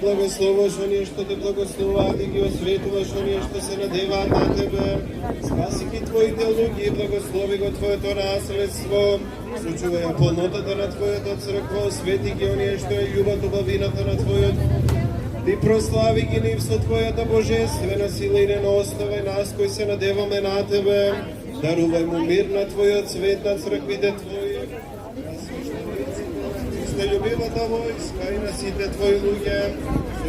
Благословаш оние што те благословуваат и ги осветуваш оние што се надеваат на тебе. Спаси ги твоите луѓе и благослови го твоето наследство. Сочувај ја полнотата на твојата црква, освети ги оние што ја љубат убавината на твојот. Ти прослави ги нив со твојата божествена сила и не оставај нас кои се надеваме на тебе. Дарувај му мир на твојот свет на црквите твои. Љубивата војска и на сите твои луѓе,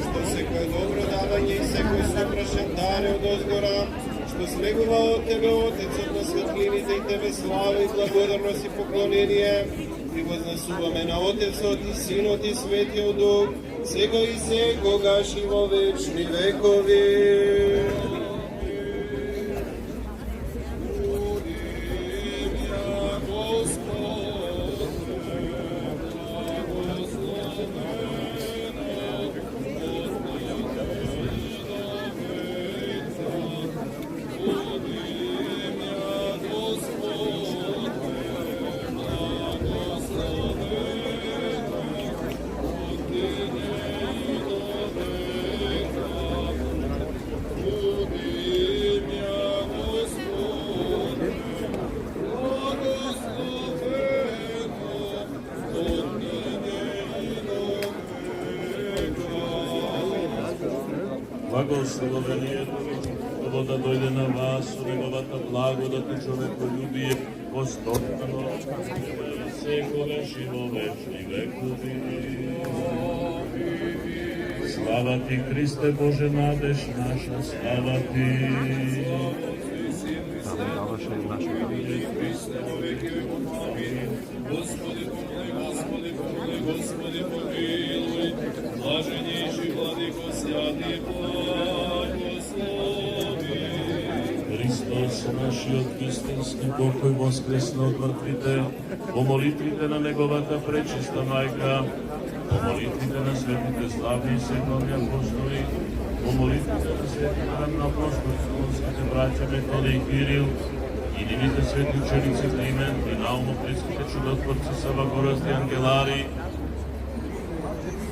што секој добро давање и секој сопрашен дар од озгора, што слегува од тебе, Отецот на светлините, и тебе слава и благодарност и поклонение, и вознесуваме на Отецот и Синот и Светиот Дух, сега и секогаш и во вечни векови. Благословението да дојде на вас, неговата благодат и човеколюбие, постојано, секогаш и во вечни векови. Слава ти, Христе Боже, надеж наша, слава ти. Господи, помилуй, блаженнейший Владыко, святый благослови. Христос, нашиот истински покој, воскресно од мртвите, по молитвите на неговата пречиста мајка, Помолитвите на светите славни и световни апостоли, помолитвите на светите равноапостолските братя Методий и Кирил, и нивите свети ученици Климент и наумопредските чудотворци Сава Горазди Ангелари,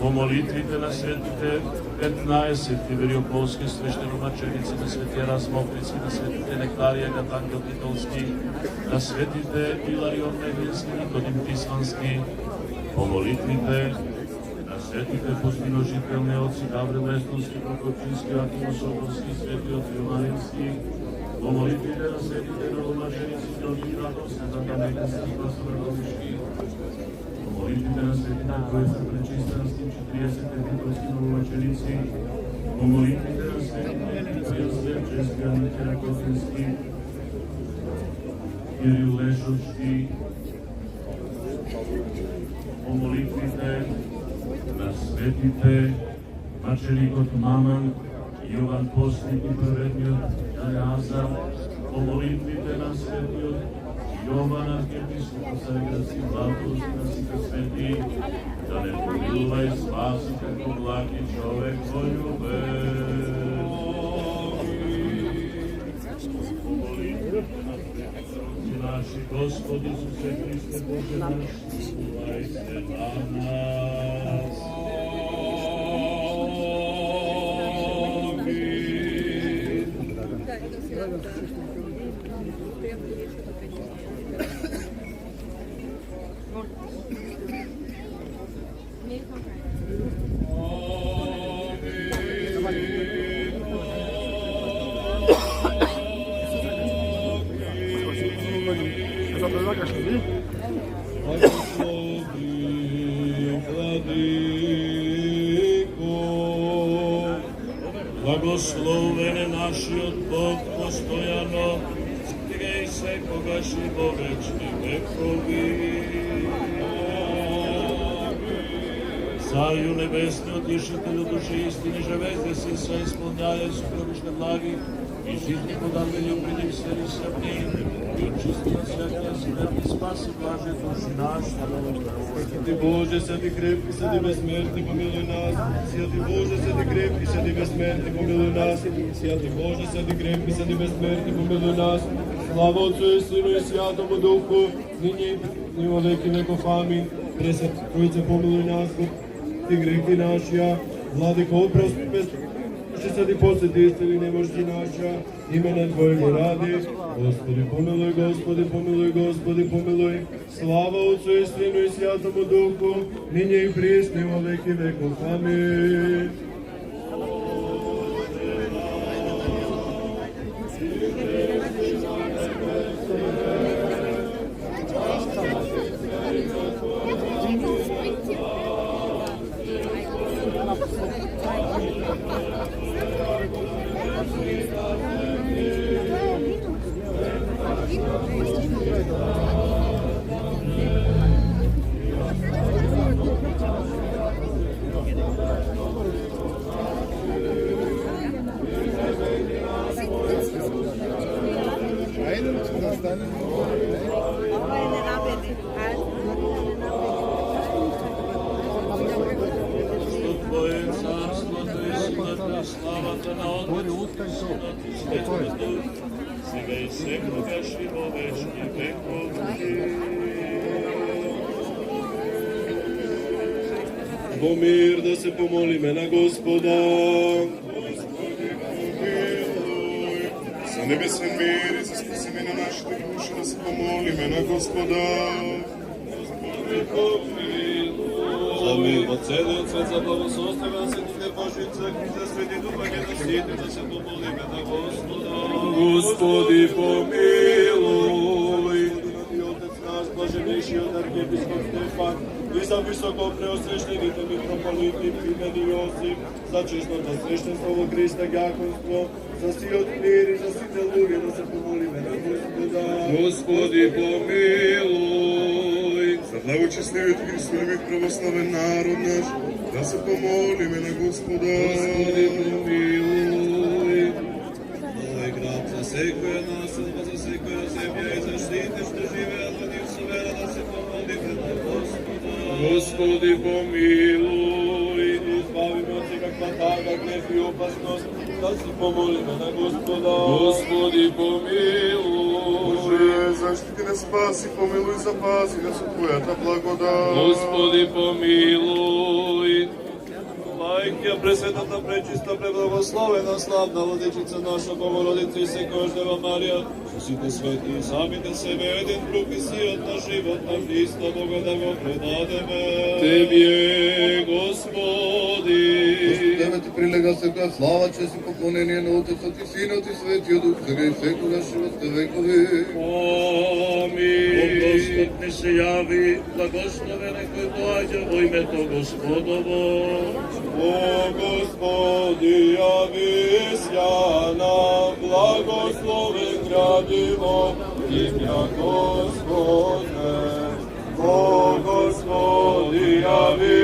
по молитвите на светите 15 Тивериополски свещеномъченици, на светия Размовници, на светите Нектария Гатангел Титолски, на светите Иларион Невински, Никодим Писански, по молитвите на светите пустиножителни отци Гаврил Лестонски, Прокопчински, Аким Соколски, свети отци Марински, по молитвите на светите новомъченици Георги Радост, Седанамекински, Пастородомишки, молитвите на светите Троица Пречистенски, 40 титулски новомъченици, по молитвите на светите Йосиф Чески, Аникера Котински, Кирил Лешовски, по молитвите на светите мъченикът Маман, Йован Постник и праведният Елеазар, по молитвите на светият Йован архиепископ Цареградски Златост на всички свети, да не помилува и спаси като благ и човек полюбен. По молитвите на светите наши Господи Исусе Христе Боже наш, милуй се на нас. Благословен е нашиот Бог постојано, сега и секогаш и во вечни векови. Царю небесни, утешителю души истини, живеете си са изпълняя сукровишне благи и жизни подателю преди всели съдни и очисти на святия смърт и спаси блаже души наши. Ти Боже, сади крепки, сади безсмертни, помилуй нас. Святи Боже, сади крепки, сади безсмертни, помилуй нас. Святи Боже, сади крепки, сади безсмертни, помилуй нас. Слава Отцу и Сину и Святому Духу, ныне и во веки веков. Амин. Пресвет Троица, помилуй нас, Ти грехи нашия, Владико, опрости без ще сади посети исцели немощи наша, имена Твое ги ради. Господи помилуй, Господи помилуй, Господи помилуй. Слава Отцу и Сину и Святому Духу, ныне и присно во веки веков. Амин. Славата на Отца, сега и секогаш и во вечни векови. Во мир да се помолиме на Господа. Господи, помилуй. За небесен мир и за спасение на нашите души да се помолиме на Господа. Господи, помилуй. За мир во целиот свет, за благословство на светите Божи цркви, за свети духа геносите, да се помолиме на Господа. Господи, помилуй. Господи, Отец наш, блаженнейшиот архиепископ Стефан, и за високо преосвещените митрополити Климент и Йосиф, за честното свещенство во Христа дјаконство, за сиот мир и за сите луѓе да се помолиме на Господа. Господи, помилуй. За благочестивиот Христови православен народ наш, да се помолиме на Господа. Господи, помилуй. Мој град за секоја населба, за секоја земја и за сите што живеат во нив со вера да се помолиме на Господа. Господи, помилуй. Избави ме от всякаква тага, гнев и опасност, да си помолиме на Господа. Господи, помилуй. Боже, защити не спаси, помилуй, запаси нас от Твоята благодат. Господи, помилуй. Майка пресветата, пречиста, преблагословена, славна Владичица наша, Богородица и Секождева Мария, со сите свети и самите себе един прописиот на живот на Христа Бога да го предадеме. Тебе, Господи. Тебе ти прилега сега слава, чест и поклонение на Отецът и Синът и Светия Дух, сега и секогаш и във векови. Амин. Господ ни се яви, благословен е кој доаѓа во името Господово. О Господи, явись я нам, благословен градиво, имя Господне. О Господи, явись